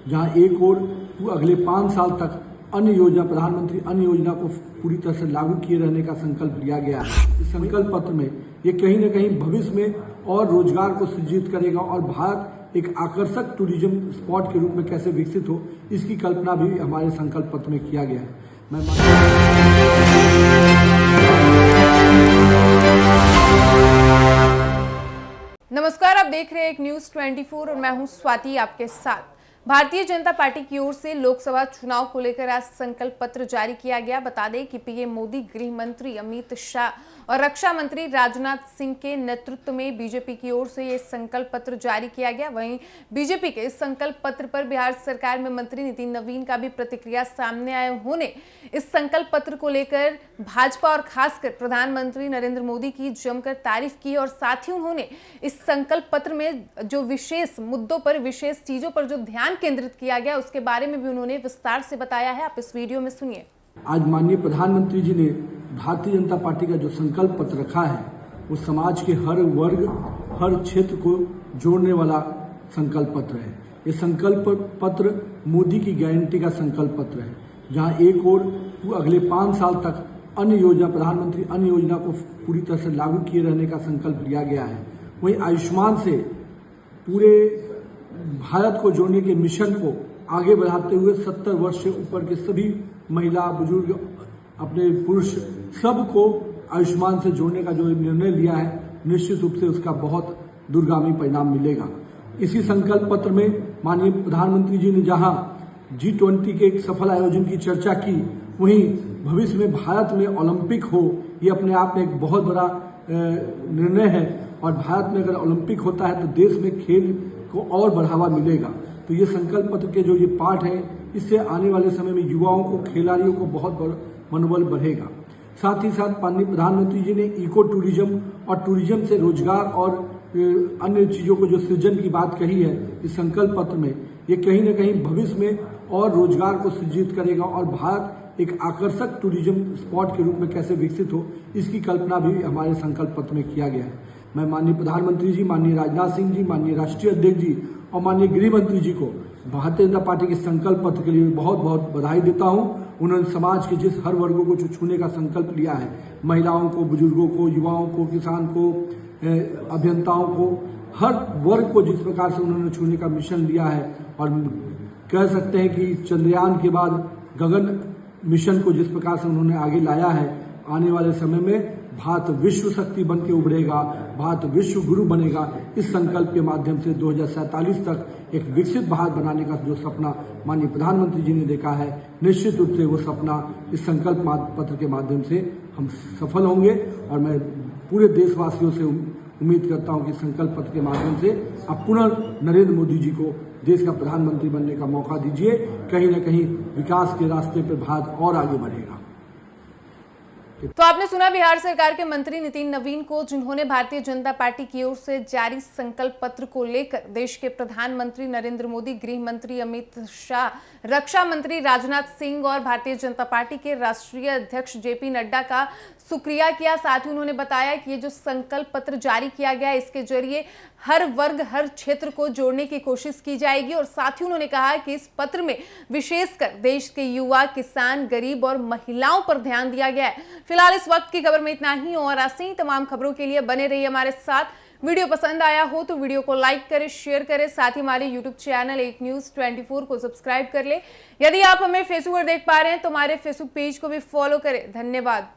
जहां एक और अगले 5 साल तक अन्य योजना, प्रधानमंत्री अन्य योजना को पूरी तरह से लागू किए रहने का संकल्प लिया गया है। इस संकल्प पत्र में ये कहीं न कहीं भविष्य में और रोजगार को सृजित करेगा और भारत एक आकर्षक टूरिज्म स्पॉट के रूप में कैसे विकसित हो, इसकी कल्पना भी हमारे संकल्प पत्र में किया गया है। नमस्कार, आप देख रहे हैं एक न्यूज 24 और मैं हूं स्वाति आपके साथ। भारतीय जनता पार्टी की ओर से लोकसभा चुनाव को लेकर आज संकल्प पत्र जारी किया गया। बता दें कि पीएम मोदी, गृह मंत्री अमित शाह और रक्षा मंत्री राजनाथ सिंह के नेतृत्व में बीजेपी की ओर से ये संकल्प पत्र जारी किया गया। वहीं बीजेपी के इस संकल्प पत्र पर बिहार सरकार में मंत्री नितिन नवीन का भी प्रतिक्रिया सामने आए। उन्होंने इस संकल्प पत्र को लेकर भाजपा और खासकर प्रधानमंत्री नरेंद्र मोदी की जमकर तारीफ की और साथ ही उन्होंने इस संकल्प पत्र में जो विशेष मुद्दों पर, विशेष चीजों पर जो ध्यान केंद्रित किया गया उसके बारे में भी उन्होंने विस्तार से बताया है। आप इस वीडियो में सुनिए। आज माननीय प्रधानमंत्री जी ने भारतीय जनता पार्टी का जो संकल्प पत्र रखा है वो समाज के हर वर्ग, हर क्षेत्र को जोड़ने वाला संकल्प पत्र है। ये संकल्प पत्र मोदी की गारंटी का संकल्प पत्र है, जहां एक और अगले 5 साल तक अन्य योजना, प्रधानमंत्री अन्य योजना को पूरी तरह से लागू किए रहने का संकल्प लिया गया है। वहीं आयुष्मान से पूरे भारत को जोड़ने के मिशन को आगे बढ़ाते हुए 70 वर्ष से ऊपर के सभी महिला, बुजुर्ग, अपने पुरुष सबको आयुष्मान से जोड़ने का जो निर्णय लिया है, निश्चित रूप से उसका बहुत दूरगामी परिणाम मिलेगा। इसी संकल्प पत्र में माननीय प्रधानमंत्री जी ने जहां G20 के एक सफल आयोजन की चर्चा की, वहीं भविष्य में भारत में ओलंपिक हो, ये अपने आप में एक बहुत बड़ा निर्णय है और भारत में अगर ओलंपिक होता है तो देश में खेल को और बढ़ावा मिलेगा। तो ये संकल्प पत्र के जो ये पार्ट है, इससे आने वाले समय में युवाओं को, खिलाड़ियों को बहुत मनोबल बढ़ेगा। साथ ही साथ माननीय प्रधानमंत्री जी ने इको टूरिज्म और टूरिज्म से रोजगार और अन्य चीजों को जो सृजन की बात कही है इस संकल्प पत्र में, ये कहीं न कहीं भविष्य में और रोजगार को सृजित करेगा और भारत एक आकर्षक टूरिज्म स्पॉट के रूप में कैसे विकसित हो, इसकी कल्पना भी हमारे संकल्प पत्र में किया गया है। मैं माननीय प्रधानमंत्री जी, माननीय राजनाथ सिंह जी, माननीय राष्ट्रीय अध्यक्ष जी और माननीय गृह मंत्री जी को भारतीय जनता पार्टी के संकल्प पत्र के लिए बहुत बहुत बधाई देता हूं। उन्होंने समाज के जिस हर वर्गों को छूने का संकल्प लिया है, महिलाओं को, बुजुर्गों को, युवाओं को, किसान को, अभियंताओं को, हर वर्ग को जिस प्रकार से उन्होंने छूने का मिशन लिया है और कह सकते हैं कि चंद्रयान के बाद गगन मिशन को जिस प्रकार से उन्होंने आगे लाया है, आने वाले समय में भारत विश्व शक्ति बन के उभरेगा, भारत विश्व गुरु बनेगा। इस संकल्प के माध्यम से 2047 तक एक विकसित भारत बनाने का जो सपना माननीय प्रधानमंत्री जी ने देखा है, निश्चित रूप से वो सपना इस संकल्प पत्र के माध्यम से हम सफल होंगे। और मैं पूरे देशवासियों से उम्मीद करता हूं कि संकल्प पत्र के माध्यम से आप पुनः नरेंद्र मोदी जी को देश का प्रधानमंत्री बनने का मौका दीजिए। कहीं न कहीं विकास के रास्ते पर भारत और आगे बढ़ेगा। तो आपने सुना बिहार सरकार के मंत्री नितिन नवीन को, जिन्होंने भारतीय जनता पार्टी की ओर से जारी संकल्प पत्र को लेकर देश के प्रधानमंत्री नरेंद्र मोदी, गृह मंत्री अमित शाह, रक्षा मंत्री राजनाथ सिंह और भारतीय जनता पार्टी के राष्ट्रीय अध्यक्ष जेपी नड्डा का शुक्रिया किया। साथ ही उन्होंने बताया कि ये जो संकल्प पत्र जारी किया गया है, इसके जरिए हर वर्ग, हर क्षेत्र को जोड़ने की कोशिश की जाएगी। और साथ ही उन्होंने कहा कि इस पत्र में विशेषकर देश के युवा, किसान, गरीब और महिलाओं पर ध्यान दिया गया है। फिलहाल इस वक्त की खबर में इतना ही और ऐसे ही तमाम खबरों के लिए बने रहिए हमारे साथ। वीडियो पसंद आया हो तो वीडियो को लाइक करें, शेयर करें, साथ ही हमारे यूट्यूब चैनल एक न्यूज 24 को सब्सक्राइब कर ले। यदि आप हमें फेसबुक पर देख पा रहे हैं तो हमारे फेसबुक पेज को भी फॉलो करें। धन्यवाद।